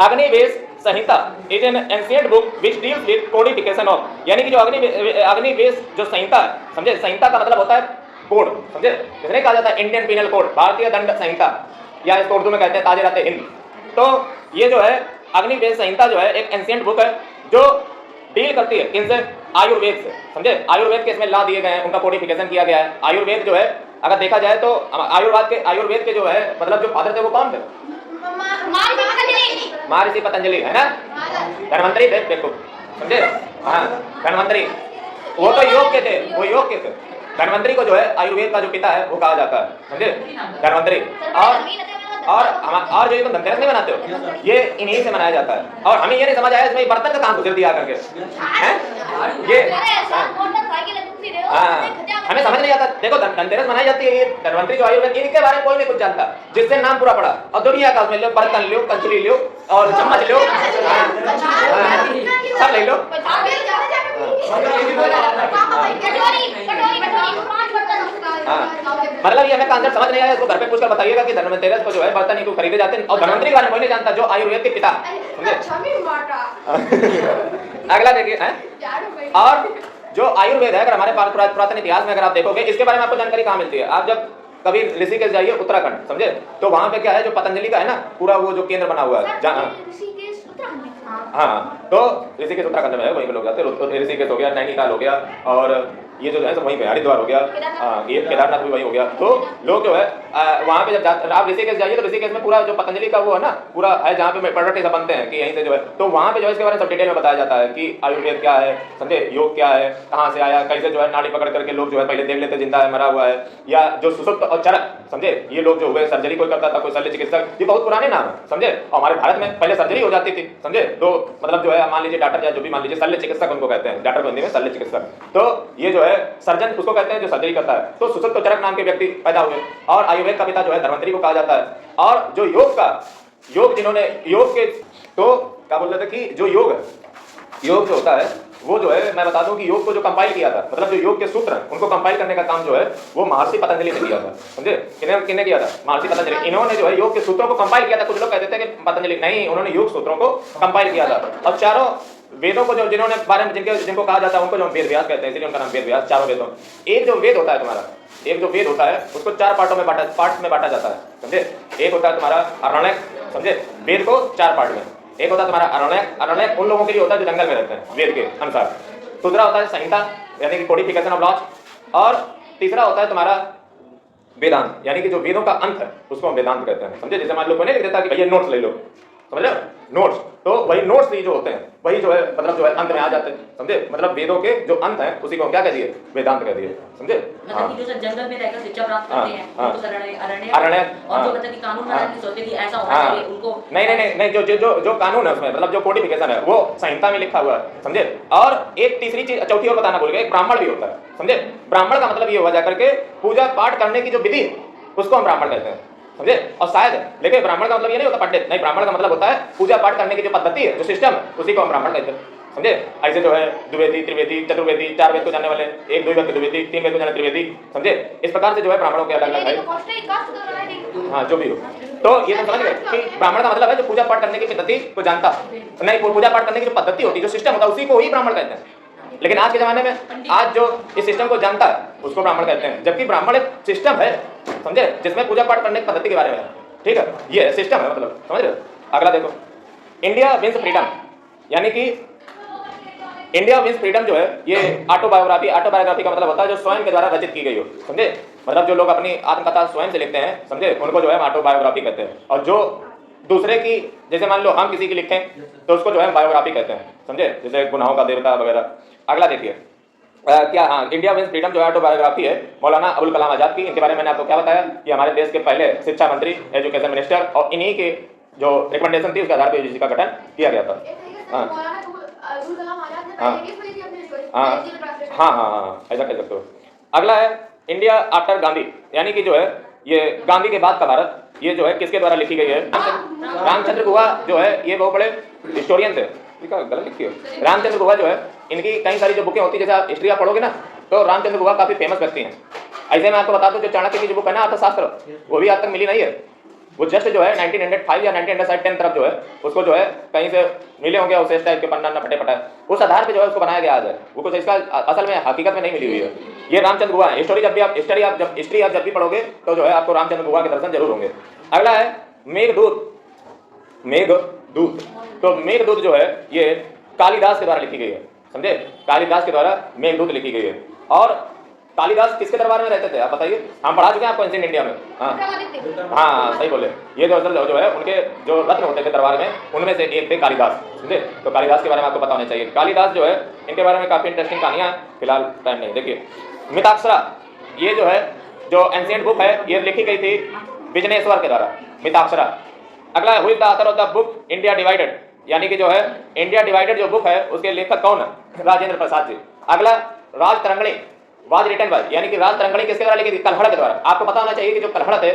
Agnivesh Samhita is an ancient book which deals with codification of, यानी कि जो अग्निवेश जो संहिता है, समझे, संहिता का मतलब होता है कोड, समझे, जिसने कहा जाता है इंडियन पिनल कोड, भारतीय दंड संहिता, या इसको उर्दू में कहते हैं ताज़ हिंद। तो ये जो है अग्निवेश संहिता जो है एक एंशिएंट बुक है जो डील करती है इनसे, आयुर्वेद से, समझे, आयुर्वेद के इसमें ला दिए गए हैं, उनका कोडिफिकेशन किया गया है। आयुर्वेद जो है अगर देखा जाए तो आयुर्वेद के जो है मतलब जो फादर थे वो कौन थे? महर्षि पतंजलि, है ना, धन्वंतरी थे, देखो, समझे, हाँ धन्वंतरी, वो तो योग के थे, वो योग के थे। धन्वंतरी को जो है आयुर्वेद का जो पिता है वो कहा जाता है, समझे, धन्वंतरी। और जो ये तुम धनतेरस नहीं मनाते हो, ये इन्हीं से मनाया जाता है। और हमें ये नहीं समझ आया इसमें बर्तन का काम गुजर दिया करके, हैं ये, हमें समझ नहीं आता। देखो धनतेरस मनाई जाती है, ये धन्वंतरी जो आयुर्वेद, इनके बारे में कोई नहीं कुछ जानता, जिससे नाम पूरा पड़ा। और दुनिया का उसमें लो, बर्तन लो, कंचुली लो और चम्मच लो, सब ले लो। मतलब ये हमें कॉन्सेप्ट समझ नहीं आया, इसको घर पे पूछकर बताइएगा कि धनतेरस को जो है बर्तन इनको खरीदे जाते हैं। और धन्वंतरी के बारे में कोई नहीं जानता, जो आयुर्वेद के पिता, अगला देखिए हैं। और जो आयुर्वेद है, अगर हमारे पुरातन इतिहास में अगर आप देखोगे, इसके बारे में आपको जानकारी कहाँ मिलती है? आप जब कभी ऋषिकेश जाइए, उत्तराखंड, समझे, तो वहां पे क्या है, जो पतंजलि का है ना पूरा वो जो केंद्र बना हुआ है, हाँ, तो ऋषिकेश उत्तराखंड में है, वहीं पे लोग जाते हैं। ऋषिकेश हो गया, नैनीताल हो गया, और ये जो है सब वहीं पे, हरिद्वार हो गया, ये केदारनाथ भी वहीं हो गया। तो लोग जो है वहाँ पे जब आप ऋषिकेश जाइए तो ऋषिकेश में पूरा जो पतंजलि का वो है ना पूरा है, जहाँ पे प्रोडक्ट सब बनते हैं कि यहीं से जो है, तो वहाँ पे जो है इसके बारे में सब डिटेल में बताया जाता है कि आयुर्वेद क्या है, समझे, योग क्या है, कहाँ से आया, कैसे जो है नाड़ी पकड़ करके लोग जो है पहले देख लेते जिंदा है मरा हुआ है, या जो सुसुप्त और चरक, समझे, ये लोग जो हुए, सर्जरी कोई करता था, कोई शल्य चिकित्सक, ये बहुत पुराने नाम है, समझे। और हमारे भारत में पहले सर्जरी हो जाती थी, समझे, तो मतलब जो है मान लीजिए डॉक्टर या जो भी मान लीजिए शल्य चिकित्सक उनको कहते हैं, डॉक्टर को हिंदी में शल्य चिकित्सक, तो ये जो है सर्जन उसको कहते हैं जो सर्जरी करता है। तो सुसुप्त चरक नाम के व्यक्ति पैदा हुए, और आयुर्वेद का पिता जो है धन्वंतरी को कहा जाता है। और जो योग जिन्होंने योग के, तो क्या बोल रहे थे कि जो योग जो होता है वो जो है, मैं बता दूं कि योग को जो कंपाइल किया था, मतलब जो योग के सूत्र उनको कंपाइल करने का काम जो है वो महर्षि पतंजलि ने किया था, समझे। किन्हें किया था? महर्षि पतंजलि। इन्होंने जो है योग के सूत्रों को कंपाइल किया था। कुछ लोग कहते थे कि पतंजलि नहीं, उन्होंने योग सूत्रों को कंपाइल किया था। और चारों वेदों को जो जिन्होंने बारे में जिनको कहा जाता है उनको जो वेद व्यास कहते हैं, इसलिए उनका नाम वेद व्यास। चारों वेदों, एक जो वेद होता है तुम्हारा, एक जो वेद होता है उसको 4 पार्ट में बांटा जाता है, समझे। एक होता है तुम्हारा अरण्यक, समझे, वेद को 4 पार्ट में। एक होता है तुम्हारा अरण्यक उन लोगों के लिए होता है जो जंगल में रहते हैं वेद के अनुसार। दूसरा होता है संहिता, यानी कि कोडिफिकेशन ऑफ लॉज। और तीसरा होता है तुम्हारा वेदांत, यानी कि जो वेदों का अंत है उसको हम वेदांत कहते हैं, समझे। जैसे मान लो कोई नहीं लिख देता कि भैया नोट्स ले लो, समझ लो, नोट्स, तो वही नोट्स जो होते हैं वही जो है मतलब जो है अंत में आ जाते हैं, समझे। मतलब वेदों के जो अंत है उसी को हम क्या कह दिए? वेदांत कह दिए, समझे। मतलब कि जो जंगल में रहकर शिक्षा प्राप्त करते हैं उनको अरण्य, और जो मतलब कि कानून बनाने की सोचते कि ऐसा होना चाहिए उनको नहीं जो कानून है उसमें मतलब जो कोडिफिकेशन है वो संहिता में लिखा हुआ है, समझे। और एक तीसरी चीज, चौथी और बताना भूल गए, एक ब्राह्मण भी होता है, समझे। ब्राह्मण का मतलब ये हुआ जाकर के पूजा पाठ करने की जो विधि उसको हम ब्राह्मण कहते हैं, समझे। और शायद लेकिन ब्राह्मण का मतलब ये नहीं होता पंडित, नहीं, ब्राह्मण का मतलब होता है पूजा पाठ करने की जो पद्धति है, जो सिस्टम है, उसी को हम ब्राह्मण कहते हैं, समझे। ऐसे जो है द्विवेदी, त्रिवेदी, चतुर्वेदी, 4 वेद को जानने वाले, 1 2 वेद को द्विवेदी, 3 वेद को जानने त्रिवेदी, समझे। इस प्रकार से जो है ब्राह्मणों के अलग अलग है, हाँ जो भी हो। तो ये तो समझ गए कि ब्राह्मण का मतलब है जो पूजा पाठ करने की पद्धति को जानता, नहीं, पूजा पाठ करने की जो पद्धति होती है, जो सिस्टम होता है, उसी को ही ब्राह्मण कहते हैं। लेकिन आज के जमाने में आज जो इस सिस्टम को जानता है उसको ब्राह्मण कहते हैं, जबकि ब्राह्मण एक सिस्टम है, समझे, जिसमें पूजा पाठ करने की पद्धति के बारे में है, ठीक है, ये सिस्टम है, मतलब समझ रहे हो। अगला देखो, इंडिया विंस फ्रीडम, यानी कि इंडिया विंस फ्रीडम जो है ये ऑटोबायोग्राफी का मतलब होता है जो स्वयं के द्वारा रचित की गई हो, समझे। मतलब जो लोग अपनी आत्मकथा स्वयं से लिखते हैं, समझे, उनको जो है ऑटोबायोग्राफी कहते हैं। और जो दूसरे की, जैसे मान लो हम किसी की लिखें तो उसको जो है बायोग्राफी कहते हैं, समझे, जैसे गुनाहों का देवता वगैरह। अगला देखिए क्या, हाँ, इंडिया विंस फ्रीडम जो है ऑटोबायोग्राफी है मौलाना अबुल कलाम आजाद की। इनके बारे में मैंने आपको क्या बताया कि हमारे देश के पहले शिक्षा मंत्री, एजुकेशन मिनिस्टर, और इन्हीं के जो रिकमेंडेशन थी उसके आधार पर यूजीसी का गठन किया गया था। हाँ, ऐसा कह सकते हो। अगला है इंडिया आफ्टर गांधी, यानी कि जो है ये गांधी के बाद का भारत, ये जो है किसके द्वारा लिखी गई है? रामचंद्र गुहा जो है ये बहुत बड़े हिस्टोरियन थे, गलत लिखी है। रामचंद्र गुहा जो है इनकी कई सारी जो बुकें होती है, जैसे आप हिस्ट्री आप पढ़ोगे ना तो रामचंद्र गुहा काफी फेमस व्यक्ति हैं। ऐसे मैं आपको बता दूं जो चाणक्य की जो बुक है ना अर्थशास्त्र, वो भी आज तक मिली नहीं है, वो जस्ट जो है 1905 या 1910 तरफ जो है उसको जो है कहीं से मिले होंगे उस टाइप के पन्ना फटे फटा, उस आधार पे जो है उसको बनाया गया आज है। वो कुछ इसका असल में हकीकत में नहीं मिली हुई है। ये रामचंद्र गुहा है। स्टोरी जब भी आप हिस्ट्री आप जब भी पढ़ोगे तो जो है आपको रामचंद्र गुहा के दर्शन जरूर होंगे। अगला है मेघदूत। तो मेघदूत जो है ये कालिदास के द्वारा लिखी गई है, समझे, कालिदास के द्वारा मेघदूत लिखी गई है। और कालिदास किसके दरबार में रहते थे आप बताइए? हम पढ़ा चुके हैं आपको एंशिएंट इंडिया में। हाँ सही बोले। ये जो असल जो है उनके जो रत्न होते थे दरबार में उनमें से एक थे कालिदास, समझे। तो कालिदास के बारे में आपको पता होना चाहिए। कालिदास जो है इनके बारे में काफी इंटरेस्टिंग कहानियां, फिलहाल टाइम नहीं। देखिए मिताक्षरा, ये जो है जो एंशिएंट बुक है ये लिखी गई थी बिजनेश्वर के द्वारा, मिताक्षरा। अगला who is the author of the book India divided, यानी कि जो है इंडिया डिवाइडेड जो बुक है उसके लेखक कौन है? राजेंद्र प्रसाद जी। अगला राज तरंगणी वाज रिटन बाय, यानी कि राज तरंगणी किसके द्वारा लिखी थी? कल्हड़ के द्वारा। आपको पता होना चाहिए कि जो कल्हड़ थे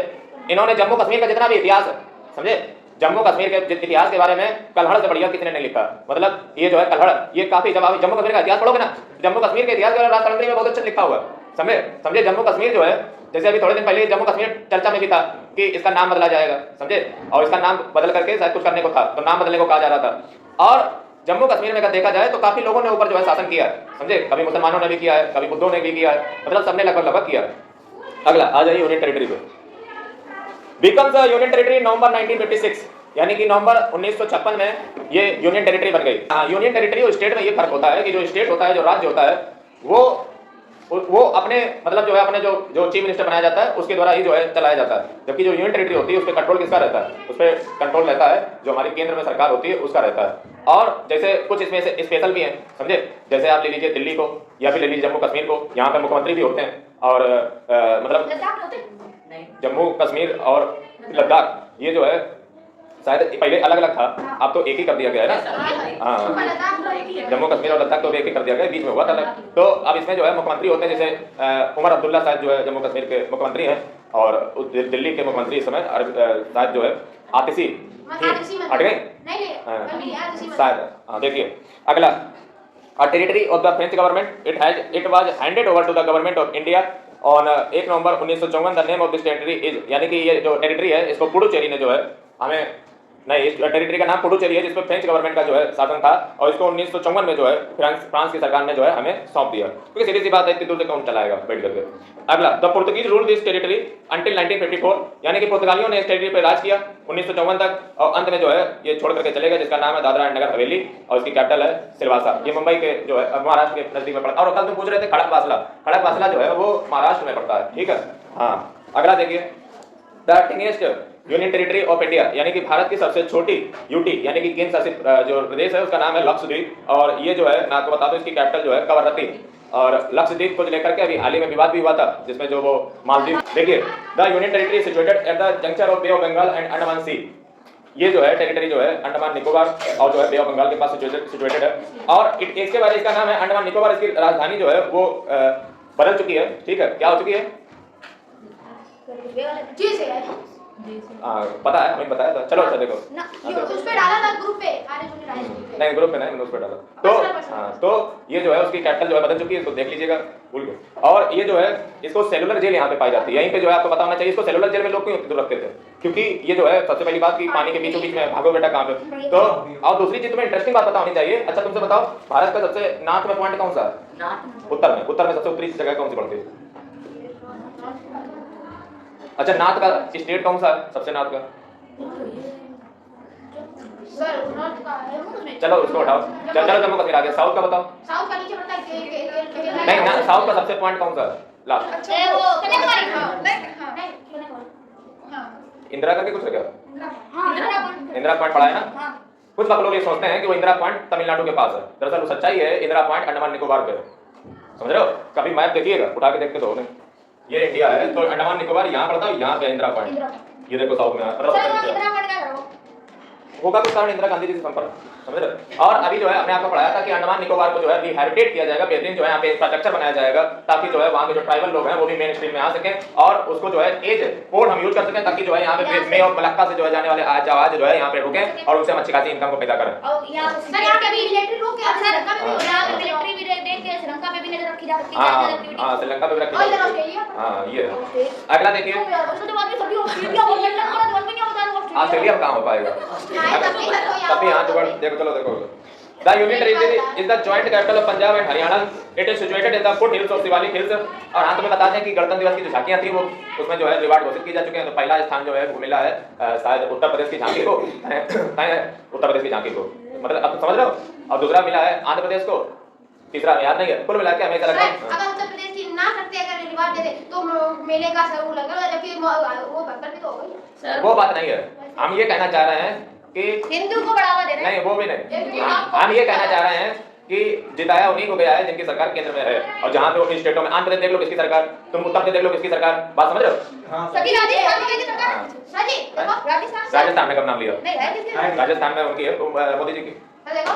इन्होंने जम्मू कश्मीर का जितना भी इतिहास है, समझे, जम्मू कश्मीर के इतिहास के बारे में कल्हड़ से बढ़िया किसी ने नहीं लिखा। मतलब ये जो है कल्हड़, ये काफी, जब आप जम्मू कश्मीर का इतिहास पढ़ोगे ना, जम्मू कश्मीर के इतिहास के बारे में राज तरंगणी में बहुत अच्छा लिखा हुआ है, समझे। जम्मू कश्मीर जो है, जैसे अभी थोड़े दिन पहले जम्मू कश्मीर चर्चा में भी था कि इसका नाम बदला जाएगा, समझे, और इसका नाम बदल करके शायद कुछ करने को था, तो नाम बदलने को कहा जा रहा था। और जम्मू कश्मीर में अगर देखा जाए तो काफी लोगों ने ऊपर जो है शासन किया है, समझे, कभी मुसलमानों ने भी किया है, कभी बुद्धों ने भी किया है, मतलब सबने लगभग किया है। अगला आ जाइए यूनियन टेरिटरी पे। बिकम्स अ यूनियन टेरिटरी नवंबर 1956, यानी कि नवंबर 1956 में ये यूनियन टेरिटरी बन गई। यूनियन टेरिटरी और स्टेट में ये फर्क होता है कि जो स्टेट होता है, जो राज्य होता है, वो अपने मतलब जो है अपने जो चीफ मिनिस्टर बनाया जाता है उसके द्वारा ही जो है चलाया जाता है। जबकि जो यूनियन टेरिटरी होती है उस पर कंट्रोल किसका रहता है? उस पर कंट्रोल रहता है जो हमारी केंद्र में सरकार होती है उसका रहता है। और जैसे कुछ इसमें से स्पेशल भी हैं, समझे, जैसे आप ले लीजिए दिल्ली को या फिर ले लीजिए जम्मू कश्मीर को, यहाँ पे मुख्यमंत्री भी होते हैं। और मतलब जम्मू कश्मीर और लद्दाख ये जो है शायद पहले अलग अलग था, अब तो एक ही कर दिया गया है ना। हाँ, जम्मू कश्मीर और लद्दाख तो एक ही कर दिया गया, बीच में हुआ था अलग। तो अब इसमें जो है मुख्यमंत्री होते हैं, जैसे उमर अब्दुल्ला शायद जो है जम्मू कश्मीर के मुख्यमंत्री हैं, और दिल्ली के मुख्यमंत्री इस समय शायद जो है आतिशी हट गए शायद। हाँ देखिए अगला, territory of the French government, it was handed over to the government of India on 1 November 1954। The name of this territory is, यानी कि ये जो टेरिटरी है इसको पुडुचेरी ने जो है हमें, नहीं, इस टेरिटरी का नाम पुडुचेरी है जिसमें फ्रेंच गवर्नमेंट का जो है शासन था, और इसको 1954 में जो है फ्रांस की सरकार ने जो है हमें सौंप दिया, क्योंकि सीधी सी बात है इतनी दूर से कौन चलाएगा बैठ करके। अगला, the Portuguese rule this territory until 1954, यानी कि पुर्तगालियों ने इस टेरिटरी पर राज किया 1954 तक, और अंत में जो है ये छोड़ करके चले गए, जिसका नाम है दादरा एंड नगर हवेली, और इसकी कैपिटल है सिलवासा। ये मुंबई के जो है महाराष्ट्र के नजदीक में पड़ता है। और कल तुम पूछ रहे थे खड़कवासला जो है वो महाराष्ट्र में पड़ता है, ठीक है। हाँ अगला देखिए, the tiniest union territory of India, यानी कि भारत की सबसे छोटी यूटी यानी कि केंद्र शासित जो प्रदेश है उसका नाम है लक्षद्वीप, और ये जो है मैं आपको बता दूं इसकी कैपिटल जो है कवरत्ती। और लक्षद्वीप को लेकर के अभी हाल ही में विवाद भी हुआ था, जिसमें जो वो मालदीव, देखिए the union territory situated at the junction of bay of Bengal and Andaman sea. ये जो है टेरिटरी जो है अंडमान निकोबार और जो है बे ऑफ बंगाल के पास सिचुएटेड है, और इसके बाद इसका नाम है अंडमान निकोबार। इसकी राजधानी जो है वो बदल चुकी है, ठीक है, क्या हो चुकी है पता है, हमें बताया था। चलो अच्छा देखो उस पे डाला था ग्रुप पे, नहीं ग्रुप पे नहीं, उस पे डाला। तो हाँ, तो ये जो है उसकी कैपिटल जो है बदल चुकी है, इसको देख लीजिएगा, भूल गए। और ये जो है इसको सेलुलर जेल यहाँ पे पाई जाती है, यहीं पे जो है आपको पता होना चाहिए। इसको सेलुलर जेल में लोग क्यों दूर रखते थे? क्योंकि ये जो है सबसे पहली बात कि पानी के बीचों बीच में भागो बेटा कहाँ पे। तो और दूसरी चीज तुम्हें इंटरेस्टिंग बात पता होनी चाहिए। अच्छा तुमसे बताओ, भारत का सबसे नॉर्थ में पॉइंट कौन सा है? उत्तर में सबसे उत्तरी जगह कौन सी पड़ती है? अच्छा नॉर्थ का स्टेट कौन सा है सबसे नॉर्थ का? चलो उसको हटाओ, चलो जम्मू कश्मीर आ गया। साउथ का बताओ। साउथ का नीचे पड़ता है नहीं ना, साउथ का सबसे पॉइंट कौन सा है लास्ट? वो कन्याकुमारी। इंदिरा करके कुछ है क्या? इंदिरा पॉइंट पढ़ा है ना? कुछ लोग ये सोचते हैं कि वो इंदिरा पॉइंट तमिलनाडु के पास है, दरअसल वो सच्चाई है इंदिरा पॉइंट अंडमान निकोबार पे, समझ रहे हो? कभी मैप देखिएगा, उठा के देखते तो ये इंडिया है, तो अंडमान निकोबार यहाँ पड़ता है, यहाँ पे इंदिरा पॉइंट, ये देखो साउथ में होगा कुछ कारण इंदिरा गांधी जी से संपर्क समझ रहे हो? और अभी जो है हमने आपको पढ़ाया था कि अंडमान निकोबार को जो है रिहैबिटेट किया जाएगा, बेहतरीन जो है यहाँ पे इंफ्रास्ट्रक्चर बनाया जाएगा ताकि जो है वहाँ के जो ट्राइबल लोग हैं वो भी मेन स्ट्रीम में आ सकें और उसको जो है एज पोर्ट हम यूज कर सकें ताकि जो है यहाँ पे मे ऑफ मलक्का से जो है जाने वाले जहाज जो है यहाँ पे रुकें और उनसे हम अच्छी खासी इनकम को पैदा करें। और यहाँ सर यहाँ पे भी मिलिट्री रोक के श्रीलंका में भी यहाँ पे मिलिट्री भी देख के श्रीलंका पे भी नजर रखी जा सकती है। हाँ ज्यादा एक्टिविटी हाँ श्रीलंका पे भी रखी और इधर जाएगी। ऑस्ट्रेलिया हाँ ये है। अगला देखिए उसके बाद भी सभी ऑस्ट्रेलिया बोल रहे हैं और में क्या बता रहे हो ऑस्ट्रेलिया में कहाँ हो पाएगा तभी यहाँ जुगाड़ देखो चलो देखो The Union Territory is the joint capital of Punjab and Haryana. It is situated in the foothills of Shiwalik Hills. और अंत में बता दें कि गणतंत्र दिवस की जो झांकियां थी वो उसमें जो है रिवार्ड घोषित की जा चुके हैं। तो पहला स्थान जो है वो मिला है शायद उत्तर प्रदेश की झांकी को, उत्तर प्रदेश की झांकी को, मतलब अब समझ रहे हो। और दूसरा मिला है आंध्र प्रदेश को, तीसरा याद नहीं है। कुल मिला के हमें ऐसा लगता है अगर उत्तर प्रदेश की ना करते अगर रिवार्ड देते तो मेले का सर लगा जबकि वो बंकर भी तो हो गई। सर वो बात नहीं है। हम ये कहना चाह रहे हैं कि हिंदू को बढ़ावा दे रहे हैं। नहीं वो भी नहीं, हम ये कहना चाह रहे हैं कि जिताया उन्हीं को गया है जिनकी सरकार केंद्र में है। और जहाँ पे उन स्टेटों में आंध्र प्रदेश देख लो किसकी सरकार, तुम उत्तर प्रदेश देख लो किसकी सरकार, बात समझ रहे हो। सभी राजस्थान की सरकार सर जी देखो राजस्थान राजस्थान में कब नाम लिया, नहीं है किसकी राजस्थान में उनकी है मोदी जी की। देखो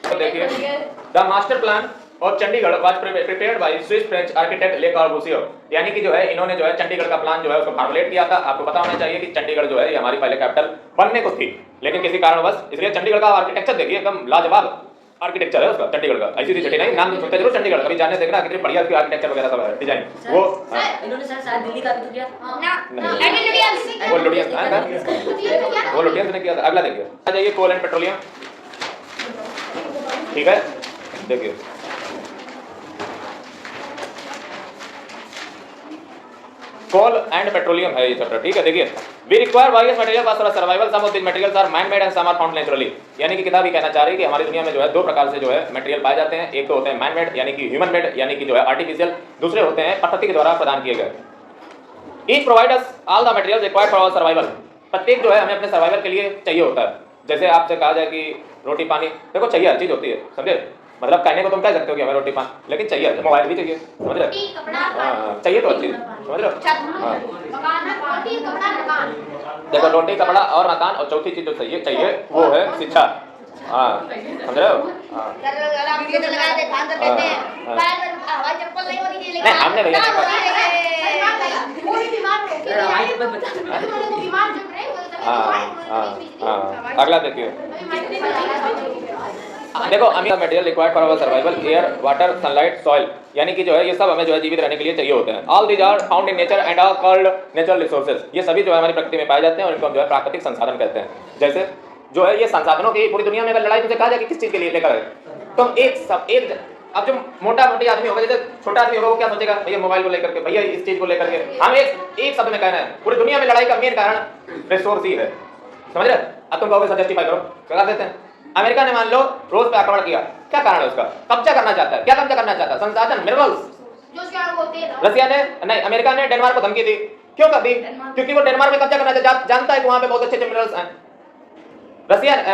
तो देखिए द मास्टर प्लान और Chandigarh was prepared by Swiss French architect ले कॉर्बुसियर। यानी कि जो है इन्होंने जो है चंडीगढ़ का प्लान जो है उसको फॉर्मुलेट किया था। आपको पता होना चाहिए कि चंडीगढ़ जो है ये हमारी पहले कैपिटल बनने को थी, लेकिन किसी कारणवश, इसलिए चंडीगढ़ का आर्किटेक्चर देखिए एकदम लाजवाब आर्किटेक्चर है उसका चंडीगढ़ का। ऐसी सिटी नहीं, नाम सुनते जरूर चंडीगढ़, कभी जाने देखना कितनी बढ़िया उसकी आर्किटेक्चर वगैरह सब है डिजाइन वो। इन्होंने सर शायद दिल्ली का भी तो किया ना वो लुटियंस वो लुटियंस ने किया था। अगला देखिए आ जाइए कोल एंड पेट्रोलियम, ठीक है देखिए कोल एंड पेट्रोलियम है ये चैप्टर, ठीक है। देखिए we require various material for survival, some of this materials are man made and some are found naturally. यानी कि किताब ये कहना चाह रही है कि हमारी दुनिया में जो है दो प्रकार से जो है मटेरियल पाए जाते हैं। एक तो होते हैं मैन मेड यानी कि ह्यूमन मेड यानी कि जो है आर्टिफिशियल, दूसरे होते हैं प्रकृति के द्वारा प्रदान किए गए। Each provide us all the materials required for our survival. प्रत्येक जो है हमें अपने सर्वाइवल के लिए चाहिए होता है। जैसे आपसे कहा जाए कि रोटी पानी, देखो चाहिए हर चीज होती है, समझे। मतलब कहने को तुम कह सकते हो कि हमें रोटी पानी, लेकिन चाहिए, मोबाइल भी चाहिए, समझ रहे हो। कपड़ा हाँ चाहिए तो अच्छी, समझ रहे हो। मकान रोटी कपड़ा मकान। देखो रोटी कपड़ा और मकान, और चौथी चीज जो चाहिए वो है शिक्षा। हाँ समझ रहे हो। हाँ लगा दे ध्यान देते हैं पैर में हवाई चप्पल नहीं होनी चाहिए, नहीं हमने भैया कोई बीमार हो सर हवाई चप्पल बता वो बीमार जब रहे वो तभी हाँ अगला देखिए देखो अमीर material required for our survival, air water sunlight soil, यानी कि जो है ये सब हमें जो है जीवित रहने के लिए चाहिए होते हैं। All these are found in nature and are called natural resources. ये सभी जो है हमारी प्रकृति में पाए जाते हैं और इनको हम जो है प्राकृतिक संसाधन कहते हैं। जैसे जो है ये संसाधनों की पूरी दुनिया में अगर लड़ाई तुझे कहा जाए कि किस चीज के लिए लेकर आए, तो एक अब जो मोटा मोटी आदमी होगा, जैसे छोटा आदमी होगा वो क्या सोचेगा, भैया मोबाइल को लेकर के, भैया इस चीज को लेकर के। हम एक शब्द में कहना है पूरी दुनिया में लड़ाई का मेन कारण रिसोर्स ही है, समझ रहे। अब तुम कहोगे सर जस्टिफाई करो, कर देते हैं। अमेरिका ने मान लो रोज पे आक्रमण किया, क्या कारण है उसका, कब्जा करना चाहता है। क्या कब्जा करना चाहता है, संसाधन मिनरल्स। जो उसके आगे बोलते हैं रसिया ने नहीं, अमेरिका ने डेनमार्क को धमकी दी, क्यों कर दी, क्योंकि वो डेनमार्क में कब्जा करना चाहता, जानता है कि वहां पे बहुत अच्छे मिनरल्स हैं।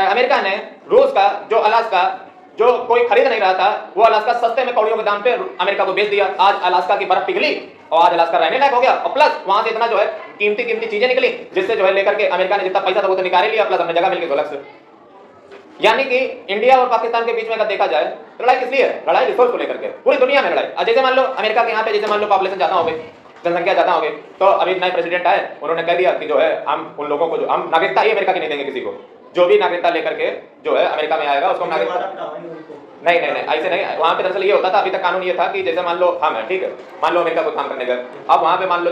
अमेरिका ने रूस का जो अलास्का जो कोई खरीद नहीं रहा था, वो अलास्का सस्ते में कौड़ियों के दाम पे अमेरिका को बेच दिया। आज अलास्का की बर्फ पिघली और आज अलास्का रहने लायक हो गया, और प्लस वहां से इतना जो है कीमती चीजें निकली जिससे जो है लेकर के अमेरिका ने जितना पैसा था वो तो निकाल लिया, प्लस हमें जगह मिल गई अलग से। यानी कि इंडिया और पाकिस्तान के बीच में अगर देखा जाए लड़ाई किस लिए है, लड़ाई रिसोर्स को लेकर के, पूरी दुनिया में लड़ाई। जैसे मान लो अमेरिका के यहाँ पे जैसे मान लो पॉपुलेशन ज्यादा हो गई, जनसंख्या ज्यादा हो गई, तो अभी नए प्रेसिडेंट आए, उन्होंने कह दिया कि जो है हम उन लोगों को जो हम नागरिकता ही अमेरिका की नहीं देंगे किसी को। जो भी नागरिकता लेकर के जो है अमेरिका में आएगा उसको नागरिकता नहीं ऐसे नहीं। वहाँ पे दरअसल ये होता था, अभी तक कानून ये था कि जैसे मान लो हम है, ठीक है, मान लो अमेरिका कोई काम करने गए, अब वहाँ पे मान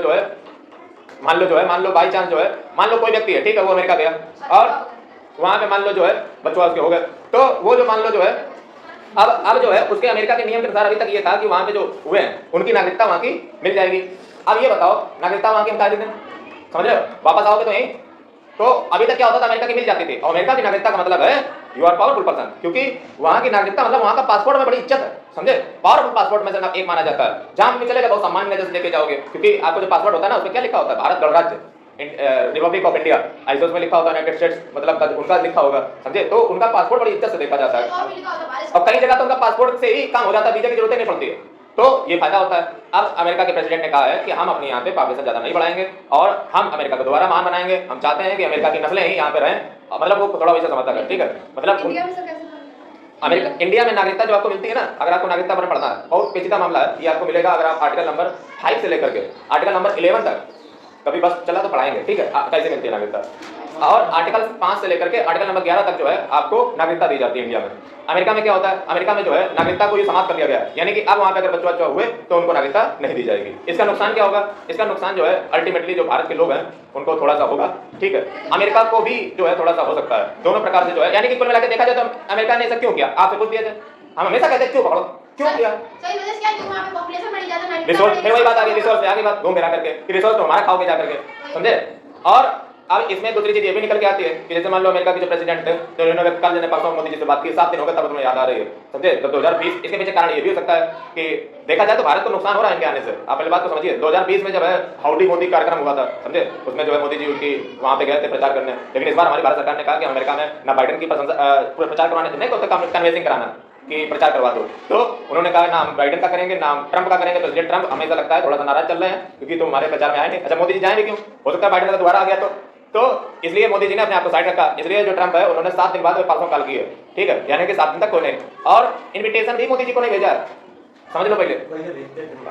लो बाई चांस जो है मान लो कोई व्यक्ति है, ठीक है, वो अमेरिका गया और वहाँ पे मान लो जो है बच्चों उसके हो गए, तो वो जो मान लो जो है अब जो है उसके अमेरिका के नियम के अनुसार अभी तक ये था कि वहाँ पे जो हुए हैं उनकी नागरिकता वहाँ की मिल जाएगी। अब ये बताओ नागरिकता वहाँ की हम काहे दें, समझ रहे हो, वापस आओगे तो यहीं। तो अभी तक क्या होता था, अमेरिका की मिल जाती थी, और अमेरिका की नागरिकता का मतलब है यू आर पावरफुल पर्सन, क्योंकि वहाँ की नागरिकता मतलब वहाँ का पासपोर्ट में बड़ी इज्जत है, समझे। पावरफुल पासपोर्ट में से एक माना जाता है, जहाँ भी चलेगा बहुत सम्मान नजर से लेके जाओगे, क्योंकि आपको जो पासपोर्ट होता है ना उसमें क्या लिखा होता है, भारत गणराज्य रिपब्लिक ऑफ इंडिया, ऐसे उसमें लिखा होता है यूनाइटेड स्टेट्स, मतलब उनका लिखा होगा, समझे। तो उनका पासपोर्ट बड़ी इज्जत से देखा जाता है, और कई जगह तो उनका पासपोर्ट से ही काम हो जाता है, वीजा की जरूरत नहीं पड़ती है, तो ये फायदा होता है। अब अमेरिका के प्रेसिडेंट ने कहा है कि हम अपने यहाँ पे पॉपुलेशन ज्यादा नहीं बढ़ाएंगे और हम अमेरिका को दोबारा महान बनाएंगे। हम चाहते हैं कि अमेरिका की नस्लें ही यहाँ पे रहें, मतलब वो थोड़ा वैसे समझता है, ठीक है, मतलब अमेरिका इंडिया में नागरिकता जो आपको मिलती है ना, अगर आपको नागरिकता पर पढ़ना है, बहुत पेचीदा मामला है, ये आपको मिलेगा अगर आप आर्टिकल नंबर 5 से लेकर के आर्टिकल नंबर 11 तक कभी बस चला तो पढ़ाएंगे, ठीक है, कैसे मिलती है नागरिकता। और आर्टिकल 5 से लेकर के आर्टिकल नंबर 11 तक जो है आपको नागरिकता दी जाती है इंडिया में। अमेरिका में क्या होता है, अमेरिका में जो है नागरिकता को ये समाप्त कर दिया गया है, यानी कि अब वहां पे अगर बच्चा हुए तो उनको नागरिकता नहीं दी जाएगी। इसका नुकसान क्या होगा, इसका नुकसान जो है अल्टीमेटली जो भारत के लोग हैं उनको थोड़ा सा होगा, ठीक है, अमेरिका को भी जो है थोड़ा सा हो सकता है, दोनों प्रकार से जो है, यानी कि कुल मिलाकर देखा जाए तो अमेरिका ने ऐसा क्यों किया, आपसे पूछ दिया जाए, हम हमेशा कहते हैं क्यों पकड़ो, क्यों किया, सही वजह से क्या है कि वहां पे पॉपुलेशन बड़ी ज्यादा नहीं, रिसोर्स, फिर वही बात आ गई, रिसोर्स पे आगे बात घूम फिरा करके कि रिसोर्स तो हमारा खाओगे जा करके, समझे। और अब इसमें दूसरी चीज ये भी निकल के आती है कि जैसे मान लो अमेरिका के जो प्रेसिडेंट थे, तो इन्होंने कल जैसे परसों मोदी जी से बात की, 7 दिन हो गए तब तुम्हें याद आ रही है, समझे। तो 2020 इसके पीछे कारण ये भी हो सकता है कि देखा जाए तो भारत को नुकसान हो रहा है इनके आने से। आप पहले बात को समझिए, 2020 में जब है हाउडी मोदी कार्यक्रम हुआ था, समझे, उसमें जो है मोदी जी उनकी वहां पे गए थे प्रचार करने, लेकिन इस बार हमारी भारत सरकार ने कहा कि अमेरिका में ना बाइडेन की प्रचार करवाने नहीं तो कन्वेंसिंग कराना कि प्रचार करवा दो, तो उन्होंने कहा ना हम बाइडेन का करेंगे ना हम ट्रंप का करेंगे। प्रेसिडेंट ट्रंप हमेशा लगता है थोड़ा सा नाराज चल रहे हैं क्योंकि तुम हमारे प्रचार में आए नहीं। अच्छा, मोदी जी जाएंगे क्यों, हो सकता है बाइडेन का दोबारा आ गया तो इसलिए मोदी जी ने अपने आप को साइड रखा, इसलिए जो ट्रंप है उन्होंने 7 दिन बाद परसों कॉल की है, ठीक है, यानी कि 7 दिन तक कोई नहीं, और इन्विटेशन भी मोदी जी को नहीं भेजा है, समझ लो पहले,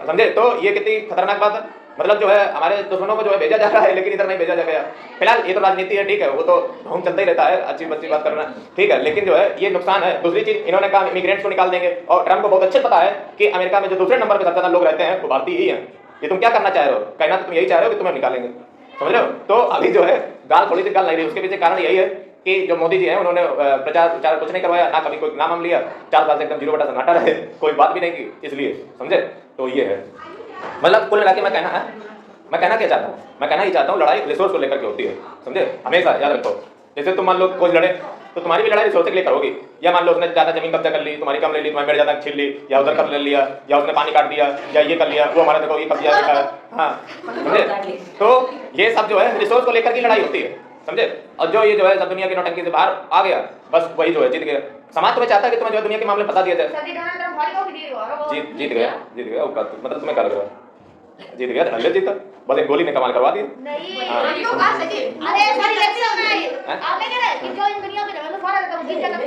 समझे। तो ये कितनी खतरनाक बात है, मतलब जो है हमारे दुश्मनों को जो है भेजा जा रहा है लेकिन इधर नहीं भेजा जा गया। फिलहाल ये तो राजनीति है, ठीक है, वो तो हम चलता ही रहता है, अच्छी बच्ची बात करना, ठीक है, लेकिन जो है ये नुकसान है। दूसरी चीज, इन्होंने कहा इमिग्रेंट्स को निकाल देंगे, और ट्रंप को बहुत अच्छे पता है कि अमेरिका में जो दूसरे नंबर पे सबसे ज्यादा लोग रहते हैं वो भारतीय ही हैं। ये तुम क्या करना चाह रहे हो, कहना तो तुम यही चाह रहे हो कि तुम्हें निकालेंगे, समझ रहे हो। तो अभी जो है गाल थोड़ी सी गाल नहीं रही, उसके पीछे कारण यही है कि जो मोदी जी हैं उन्होंने प्रचार कुछ नहीं करवाया, ना कभी कोई नाम हम लिया, 4 साल से एकदम 0 बटा सन्नाटा रहे, कोई बात भी नहीं की, इसलिए, समझे। तो ये है, मतलब कुल मिला के मैं कहना क्या चाहता हूँ, मैं कहना ही चाहता हूँ लड़ाई रिसोर्स को लेकर के होती है, समझे, हमेशा याद रखो। जैसे तुम मान लो कोई लड़े तो तुम्हारी भी लड़ाई रिसोर्स के लेकर होगी, या मान लो उसने ज्यादा जमीन कब्जा कर ली, तुम्हारी कम ले ली, तुम्हारी मेरे ज्यादा छीन ली, या उधर कर ले लिया, या उसने पानी काट दिया, या ये कर लिया, वो हमारा देखो ये कब्जा देखा है, हाँ, समझे। तो ये सब जो है रिसोर्स को लेकर की लड़ाई होती है, समझे। और जो ये जो है सब दुनिया की नौटंकी से बाहर आ गया, बस वही जो है जीत गया। समाज तुम्हें चाहता है कि तुम्हें जो है दुनिया के मामले फंसा दिया जाए, जीत गया, मतलब तुम्हें क्या लग रहा है, जीत गया, धन ले जीता, बस एक गोली ने कमाल करवा दी। नहीं, हाँ। तो कहा सही, अरे सारी इलेक्शन में आपने कह रहे कि जो इन दुनिया में तो सारा तो जीत जाता है,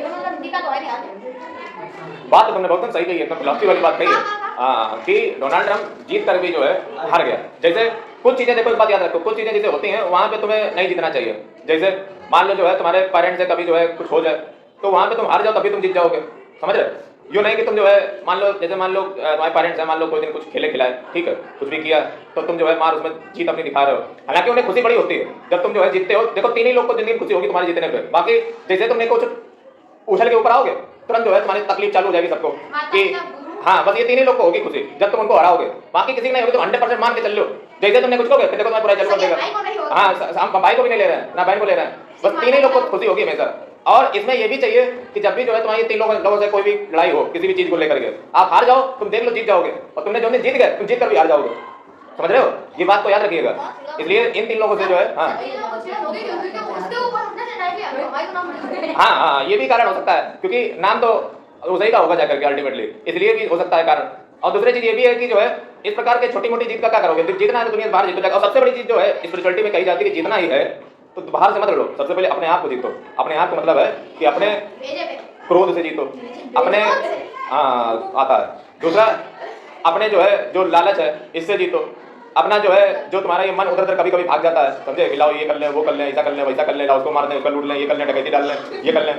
जीता तो है नहीं आज। बात तो तुमने बहुत सही कही है, एकदम फिलॉसफी वाली बात कही है, हाँ, कि डोनाल्ड ट्रंप जीत कर भी जो है हार गया। जैसे कुछ चीजें देखो, इस बात याद रखो, कुछ चीजें जैसे होती हैं वहां पे तुम्हें नहीं जीतना चाहिए। जैसे मान लो जो है तुम्हारे पेरेंट्स से कभी जो है कुछ हो जाए तो वहां पे तुम हार जाओ तभी तुम जीत जाओगे, समझ रहे। यूँ नहीं कि तुम जो है मान लो जैसे मान लो तुम्हारे पेरेंट्स हैं, मान लो कोई दिन कुछ खेले खिलाए, ठीक है, कुछ भी किया तो तुम जो है मार उसमें जीत अपनी दिखा रहे हो, हालांकि उन्हें खुशी बड़ी होती है जब तुम जो है जीतते हो। देखो 3 ही लोग को जिंदगी में खुशी होगी तुम्हारे जीतने पे, बाकी जैसे तुमने कुछ उछल के ऊपर आओगे तुरंत जो है तुम्हारी तकलीफ चालू हो जाएगी सबको कि हाँ, बस ये 3 ही लोग को होगी खुशी जब तुम उनको हराओगे, बाकी किसी नहीं होगी। तुम 100% मान के चल लो, जैसे तुमने कुछ कहोगे फिर देखो तुम्हें पूरा जल कर देगा। हाँ, हम भाई को भी नहीं ले रहे हैं ना बहन को ले रहे हैं, बस 3 ही लोग को खुशी होगी हमेशा। और इसमें ये भी चाहिए कि जब भी जो है तुम्हारी 3 लोगों से कोई भी लड़ाई हो किसी भी चीज को लेकर के, आप हार जाओ, तुम देख लो जीत जाओगे, और तुमने जो नहीं जीत गए तुम जीत कर भी हार जाओगे, समझ रहे हो। ये बात को याद रखिएगा। इसलिए इन 3 लोगों से जो है हाँ, ये भी कारण हो सकता है क्योंकि नाम तो उसी का होगा जाकर के अल्टीमेटली, इसलिए भी हो सकता है कारण। और दूसरी चीज ये भी है कि जो है इस प्रकार के छोटी मोटी जीत का क्या करोगे, जीतना है तो दुनिया बाहर जीतो जाएगा। और सबसे बड़ी चीज जो है स्पिरिचुअलिटी में कही जाती है कि जीतना ही है तो बाहर से मत लड़ो, सबसे पहले अपने आप को जीतो। अपने आप का मतलब है कि अपने क्रोध से जीतो, अपने हाँ आता है। दूसरा अपने जो है जो लालच है इससे जीतो। अपना जो है जो तुम्हारा ये मन उधर उधर कभी कभी भाग जाता है, समझे, कि लाओ ये कर ले, वो कर ले, ऐसा कर ले, वैसा कर ले, लाओ उसको मार दे, उसको लूट ले, ये कर ले, डकैती डाल ले, ये कर ले,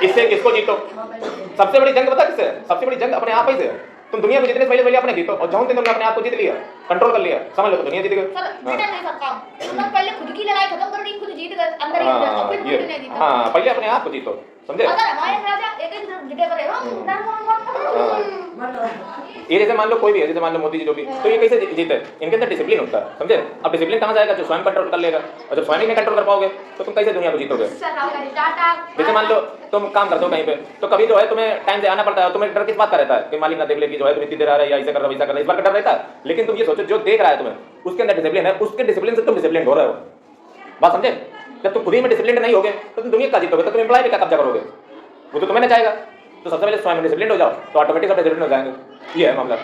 इससे इसको जीतो। सबसे बड़ी जंग पता किससे है, सबसे बड़ी जंग अपने आप ही से है। तुम दुनिया में जितने पहले अपने जीतो, और जहाँ तुमने अपने आप को जीत लिया, कंट्रोल कर लिया, समझ लो तो दुनिया जीत गई। पहले खुद की लड़ाई खत्म कर दी, खुद जीत गए अंदर ही अंदर, फिर खुद नहीं जीता। हाँ, पहले अपने आप को जीतो, समझे। अगर हमारे राजा एक ही जगह पर है ये जैसे मान लो कोई भी है, जैसे मान लो मोदी जी जो भी, तो ये कैसे जीते, इनके अंदर डिसिप्लिन होता है, समझे। अब डिसिप्लिन कहाँ से आएगा, जो स्वयं कंट्रोल कर लेगा, और जब स्वयं ही नहीं कंट्रोल कर पाओगे तो तुम कैसे दुनिया को जीतोगे। जैसे मान लो तुम काम करते हो कहीं पे, तो कभी जो है तुम्हें टाइम से आना पड़ता है, तुम्हें डर किस बात का रहता है कि मालिक ना देख ले कि जो है तुम इतनी देर आ रहा है या ऐसा कर रहा है वैसा कर रहा है, इस बार का डर रहता है। लेकिन तुम ये सोचो जो देख रहा है तुम्हें उसके अंदर डिसिप्लिन है, उसके डिसिप्लिन से तुम डिसिप्लिन हो रहे हो, बात समझे। जब तुम खुद ही में डिसिप्लिन नहीं होगे तो तुम दुनिया का जीतोगे, तो तुम एम्प्लॉय पे क्या कब्जा करोगे, वो तो तुम्हें नहीं चाहेगा। तो सबसे पहले स्वयं डिसिप्लिन हो जाओ तो ऑटोमेटिक सब डिसिप्लिन हो जाएंगे, ये है मामला।